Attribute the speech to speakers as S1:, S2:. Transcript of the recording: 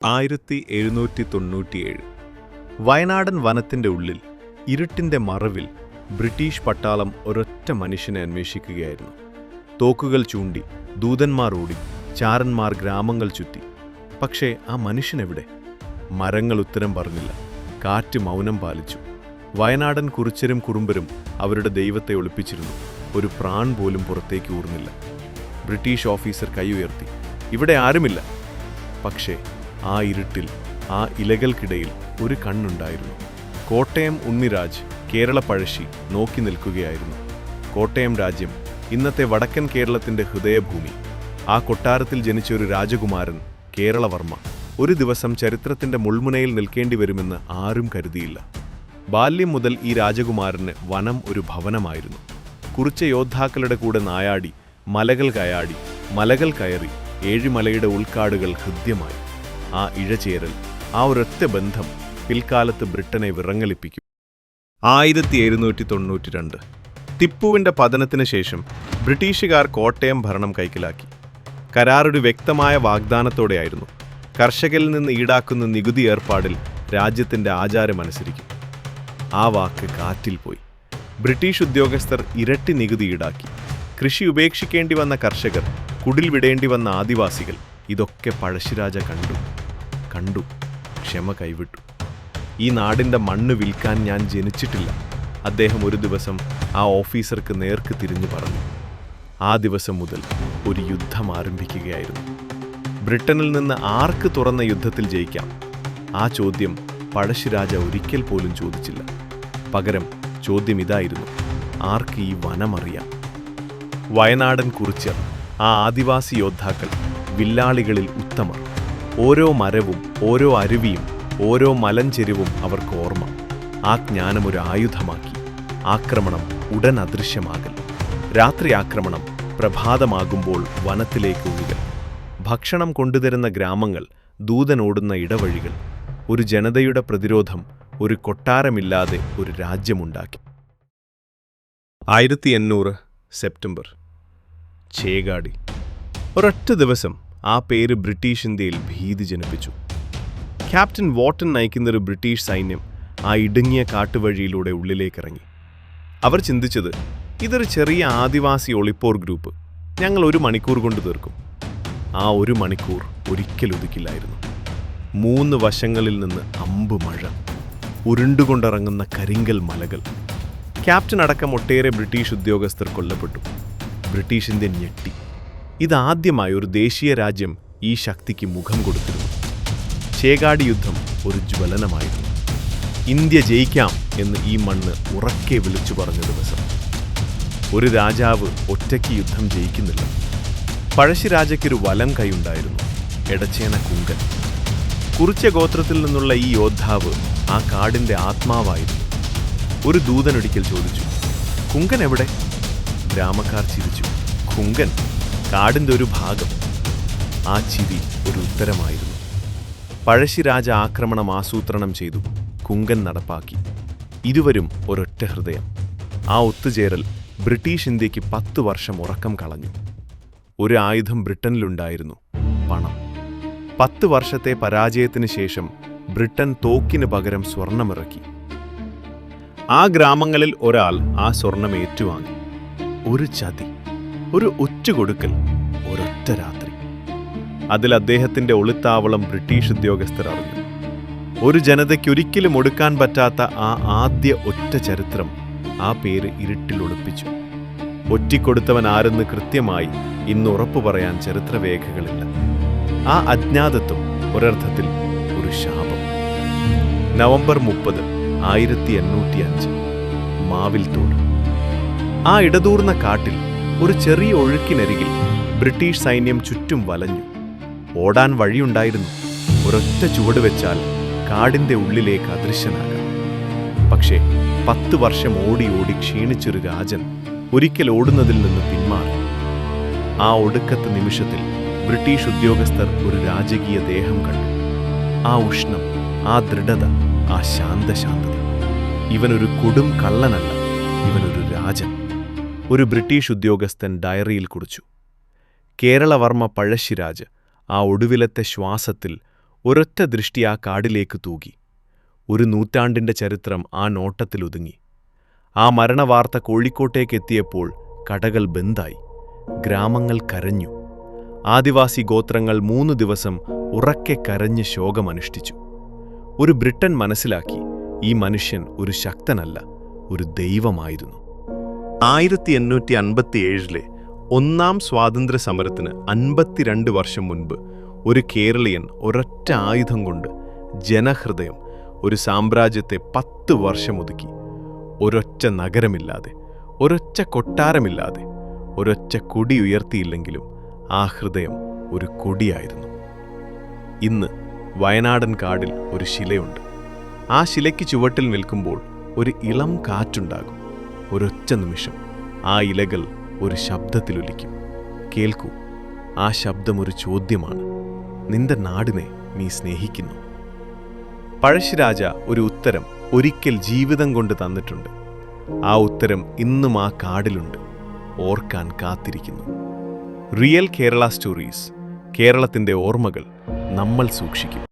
S1: 1797 വയനാടൻ വനത്തിന്റെ ഉള്ളിൽ ഇരുട്ടിന്റെ മറവിൽ ബ്രിട്ടീഷ് പട്ടാളം ഒരൊറ്റ മനുഷ്യനെ അന്വേഷിക്കുകയായിരുന്നു. തോക്കുകൾ ചൂണ്ടി, ദൂതന്മാർ ഓടി, ചാരന്മാർ ഗ്രാമങ്ങൾ ചുറ്റി. പക്ഷേ ആ മനുഷ്യനെവിടെ? മരങ്ങൾ ഉത്തരം പറഞ്ഞില്ല. കാറ്റ് മൗനം പാലിച്ചു. വയനാടൻ കുറിച്ചരും കുറുമ്പരും അവരുടെ ദൈവത്തെ ഒളിപ്പിച്ചിരുന്നു. ഒരു പ്രാൺ പോലും പുറത്തേക്ക് ഊർന്നില്ല. ബ്രിട്ടീഷ് ഓഫീസർ കൈ ഉയർത്തി. ഇവിടെ ആരുമില്ല. പക്ഷേ ആ ഇരുട്ടിൽ, ആ ഇലകൾക്കിടയിൽ ഒരു കണ്ണുണ്ടായിരുന്നു. കോട്ടയം ഉണ്ണിരാജ്, കേരള പഴശ്ശി, നോക്കി നിൽക്കുകയായിരുന്നു. കോട്ടയം രാജ്യം, ഇന്നത്തെ വടക്കൻ കേരളത്തിന്റെ ഹൃദയഭൂമി. ആ കൊട്ടാരത്തിൽ ജനിച്ച ഒരു രാജകുമാരൻ, കേരളവർമ്മ, ഒരു ദിവസം ചരിത്രത്തിന്റെ മുൾമുനയിൽ നിൽക്കേണ്ടി വരുമെന്ന് ആരും കരുതിയില്ല. ബാല്യം മുതൽ ഈ രാജകുമാരന് വനം ഒരു ഭവനമായിരുന്നു. കുറിച്ച യോദ്ധാക്കളുടെ കൂടെ നായാടി, മലകൾ കയാടി, മലകൾ കയറി, ഏഴിമലയുടെ ഉൾക്കാടുകൾ ഹൃദ്യമായി. ആ ഇഴചേരൽ, ആ ഒരൊറ്റ ബന്ധം പിൽക്കാലത്ത് ബ്രിട്ടനെ വിറങ്ങലിപ്പിക്കും. 1792 ടിപ്പുവിന്റെ പതനത്തിന് ശേഷം ബ്രിട്ടീഷുകാർ കോട്ടയം ഭരണം കൈക്കലാക്കി. കരാറൊരു വ്യക്തമായ വാഗ്ദാനത്തോടെയായിരുന്നു. കർഷകരിൽ നിന്ന് ഈടാക്കുന്ന നികുതി ഏർപ്പാടിൽ രാജ്യത്തിന്റെ ആചാരമനുസരിക്കും. ആ വാക്ക് കാറ്റിൽ പോയി. ബ്രിട്ടീഷ് ഉദ്യോഗസ്ഥർ ഇരട്ടി നികുതി ഈടാക്കി. കൃഷി ഉപേക്ഷിക്കേണ്ടി വന്ന കർഷകർ, കുടിൽ വിടേണ്ടി വന്ന ആദിവാസികൾ, ഇതൊക്കെ പഴശ്ശിരാജ കണ്ടു. ക്ഷമ കൈവിട്ടു. ഈ നാടിൻ്റെ മണ്ണ് വിൽക്കാൻ ഞാൻ ജനിച്ചിട്ടില്ല, അദ്ദേഹം ഒരു ദിവസം ആ ഓഫീസർക്ക് നേർക്ക് തിരിഞ്ഞു പറഞ്ഞു. ആ ദിവസം മുതൽ ഒരു യുദ്ധം ആരംഭിക്കുകയായിരുന്നു. ബ്രിട്ടനിൽ നിന്ന് ആർക്ക് തുറന്ന യുദ്ധത്തിൽ ജയിക്കാം? ആ ചോദ്യം പഴശ്ശിരാജ ഒരിക്കൽ പോലും ചോദിച്ചില്ല. പകരം ചോദ്യം ഇതായിരുന്നു: ആർക്ക് ഈ വനമറിയാം? വയനാടൻ കുറിച്യർ, ആ ആദിവാസി യോദ്ധാക്കൾ, വില്ലാളികളിൽ ഉത്തമർ. ഓരോ മരവും, ഓരോ അരുവിയും, ഓരോ മലഞ്ചെരിവും അവർക്ക് ഓർമ്മ. ആ ജ്ഞാനം ഒരു ആയുധമാക്കി. ആക്രമണം ഉടൻ അദൃശ്യമാകൽ. രാത്രി ആക്രമണം, പ്രഭാതമാകുമ്പോൾ വനത്തിലേക്ക് ഒഴുകൽ. ഭക്ഷണം കൊണ്ടുതരുന്ന ഗ്രാമങ്ങൾ, ദൂതനോടുന്ന ഇടവഴികൾ. ഒരു ജനതയുടെ പ്രതിരോധം, ഒരു കൊട്ടാരമില്ലാതെ ഒരു രാജ്യമുണ്ടാക്കി. 1800 സെപ്റ്റംബർ. ചേകാടി. ഒരൊറ്റ ദിവസം ആ പേര് ബ്രിട്ടീഷ് ഇന്ത്യയിൽ ഭീതി ജനിപ്പിച്ചു. ക്യാപ്റ്റൻ വാട്ടൺ നയിക്കുന്നൊരു ബ്രിട്ടീഷ് സൈന്യം ആ ഇടുങ്ങിയ കാട്ടുവഴിയിലൂടെ ഉള്ളിലേക്കിറങ്ങി. അവർ ചിന്തിച്ചത്, ഇതൊരു ചെറിയ ആദിവാസി ഒളിപ്പോർ ഗ്രൂപ്പ്, ഞങ്ങൾ 1 മണിക്കൂർ കൊണ്ട് തീർക്കും. ആ 1 മണിക്കൂർ ഒരിക്കൽ ഒതുക്കില്ലായിരുന്നു. 3 വശങ്ങളിൽ നിന്ന് അമ്പ് മഴ, ഉരുണ്ടുകൊണ്ടിറങ്ങുന്ന കരിങ്കൽ മലകൾ. ക്യാപ്റ്റൻ അടക്കം ഒട്ടേറെ ബ്രിട്ടീഷ് ഉദ്യോഗസ്ഥർ കൊല്ലപ്പെട്ടു. ബ്രിട്ടീഷ് ഇന്ത്യ ഞെട്ടി. ഇതാദ്യമായി ഒരു ദേശീയ രാജ്യം ഈ ശക്തിക്ക് മുഖം കൊടുത്തിരുന്നു. ചേകാടി യുദ്ധം ഒരു ജ്വലനമായിരുന്നു. ഇന്ത്യ ജയിക്കാം എന്ന് ഈ മണ്ണ് ഉറക്കെ വിളിച്ചു പറഞ്ഞ ദിവസം. ഒരു രാജാവ് ഒറ്റയ്ക്ക് യുദ്ധം ജയിക്കുന്നില്ല. പഴശ്ശിരാജയ്ക്കൊരു വലം കൈയുണ്ടായിരുന്നു, എടച്ചേന കുങ്കൻ. കുറിച്യ ഗോത്രത്തിൽ നിന്നുള്ള ഈ യോദ്ധാവ് ആ കാടിന്റെ ആത്മാവായിരുന്നു. ഒരു ദൂതനൊരിക്കൽ ചോദിച്ചു, കുങ്കൻ എവിടെ? ഗ്രാമക്കാർ ചിരിച്ചു. കുങ്കൻ കാടിന്റെ ഒരു ഭാഗം. ആ ചിരി ഒരു ഉത്തരമായിരുന്നു. പഴശ്ശിരാജ ആക്രമണം ആസൂത്രണം ചെയ്തു. കുങ്കൻ നടപ്പാക്കി. ഇരുവരും ഒരൊറ്റ ഹൃദയം. ആ ഒത്തുചേരൽ ബ്രിട്ടീഷ് ഇന്ത്യക്ക് 10 വർഷം ഉറക്കം കളഞ്ഞു. ഒരു ആയുധം ബ്രിട്ടനിലുണ്ടായിരുന്നു: പണം. 10 വർഷത്തെ പരാജയത്തിന് ശേഷം ബ്രിട്ടൻ തോക്കിന് പകരം സ്വർണമിറക്കി. ആ ഗ്രാമങ്ങളിൽ ഒരാൾ ആ സ്വർണം ഏറ്റുവാങ്ങി. ഒരു ചതി, ഒരു ഒറ്റുകൊടുക്കൽ, ഒരൊറ്റ രാത്രി. അതിൽ അദ്ദേഹത്തിന്റെ ഒളിത്താവളം ബ്രിട്ടീഷ് ഉദ്യോഗസ്ഥർ അറിഞ്ഞു. ഒരു ജനതയ്ക്കൊരിക്കലും ഒടുക്കാൻ പറ്റാത്ത ആ ആദ്യ ഒറ്റ ചരിത്രം ആ പേര് ഇരുട്ടിൽ ഒളിപ്പിച്ചു. ഒറ്റിക്കൊടുത്തവൻ ആരെന്ന് കൃത്യമായി ഇന്ന് ഉറപ്പു പറയാൻ ചരിത്രരേഖകളില്ല. ആ അജ്ഞാതത്വം ഒരർത്ഥത്തിൽ ഒരു ശാപം. നവംബർ 30, 1805. മാവിൽത്തോട്. ആ ഇടതൂർന്ന കാട്ടിൽ ഒരു ചെറിയ ഒഴുക്കിനരികിൽ ബ്രിട്ടീഷ് സൈന്യം ചുറ്റും വലഞ്ഞു. ഓടാൻ വഴിയുണ്ടായിരുന്നു. ഒരൊറ്റ ചുവട് വെച്ചാൽ കാടിന്റെ ഉള്ളിലേക്ക് അദൃശ്യനാകാം. പക്ഷേ 10 വർഷം ഓടി ക്ഷീണിച്ചൊരു രാജൻ ഒരിക്കൽ ഓടുന്നതിൽ നിന്ന് പിന്മാറി. ആ ഒടുക്കത്തെ നിമിഷത്തിൽ ബ്രിട്ടീഷ് ഉദ്യോഗസ്ഥർ ഒരു രാജകീയ ദേഹം കണ്ടു. ആ ഉഷ്ണം, ആ ദൃഢത, ആ ശാന്തത. ഇവനൊരു കൊടും കള്ളനല്ല, ഇവനൊരു രാജൻ. ഒരു ബ്രിട്ടീഷ് ഉദ്യോഗസ്ഥൻ ഡയറിയിൽ കുറിച്ചു. കേരളവർമ്മ പഴശ്ശിരാജ് ആ ഒടുവിലത്തെ ശ്വാസത്തിൽ ഒരൊറ്റ ദൃഷ്ടി ആ കാടിലേക്ക് തൂകി. ഒരു നൂറ്റാണ്ടിൻ്റെ ചരിത്രം ആ നോട്ടത്തിലൊതുങ്ങി. ആ മരണവാർത്ത കോഴിക്കോട്ടേക്കെത്തിയപ്പോൾ കടകൾ ബന്ദായി, ഗ്രാമങ്ങൾ കരഞ്ഞു. ആദിവാസി ഗോത്രങ്ങൾ 3 ദിവസം ഉറക്കെ കരഞ്ഞ് ശോകമനുഷ്ഠിച്ചു. ഒരു ബ്രിട്ടൻ മനസ്സിലാക്കി, ഈ മനുഷ്യൻ ഒരു ശക്തനല്ല, ഒരു ദൈവമായിരുന്നു. 1857 ഒന്നാം സ്വാതന്ത്ര്യ സമരത്തിന് 52 വർഷം മുൻപ് ഒരു കേരളീയൻ ഒരൊറ്റ ആയുധം കൊണ്ട് ജനഹൃദയം, ഒരു സാമ്രാജ്യത്തെ 10 വർഷം ഒതുക്കി. ഒരൊറ്റ നഗരമില്ലാതെ, ഒരൊറ്റ കൊട്ടാരമില്ലാതെ, ഒരൊറ്റ കൊടി ഉയർത്തിയില്ലെങ്കിലും ആ ഹൃദയം ഒരു കൊടിയായിരുന്നു. ഇന്ന് വയനാടൻ കാടിൽ ഒരു ശിലയുണ്ട്. ആ ശിലയ്ക്ക് ചുവട്ടിൽ നിൽക്കുമ്പോൾ ഒരു ഇളം കാറ്റുണ്ടാകും. ഒരൊറ്റ നിമിഷം ആ ഇലകൾ ഒരു ശബ്ദത്തിലൊലിക്കും. കേൾക്കൂ, ആ ശബ്ദം ഒരു ചോദ്യമാണ്. നിന്റെ നാടിനെ നീ സ്നേഹിക്കുന്നു? പഴശ്ശിരാജ ഒരു ഉത്തരം ഒരിക്കൽ ജീവിതം കൊണ്ട് തന്നിട്ടുണ്ട്. ആ ഉത്തരം ഇന്നും ആ കാടിലുണ്ട്, ഓർക്കാൻ കാത്തിരിക്കുന്നു. റിയൽ കേരള സ്റ്റോറീസ്, കേരളത്തിൻ്റെ ഓർമ്മകൾ നമ്മൾ സൂക്ഷിക്കും.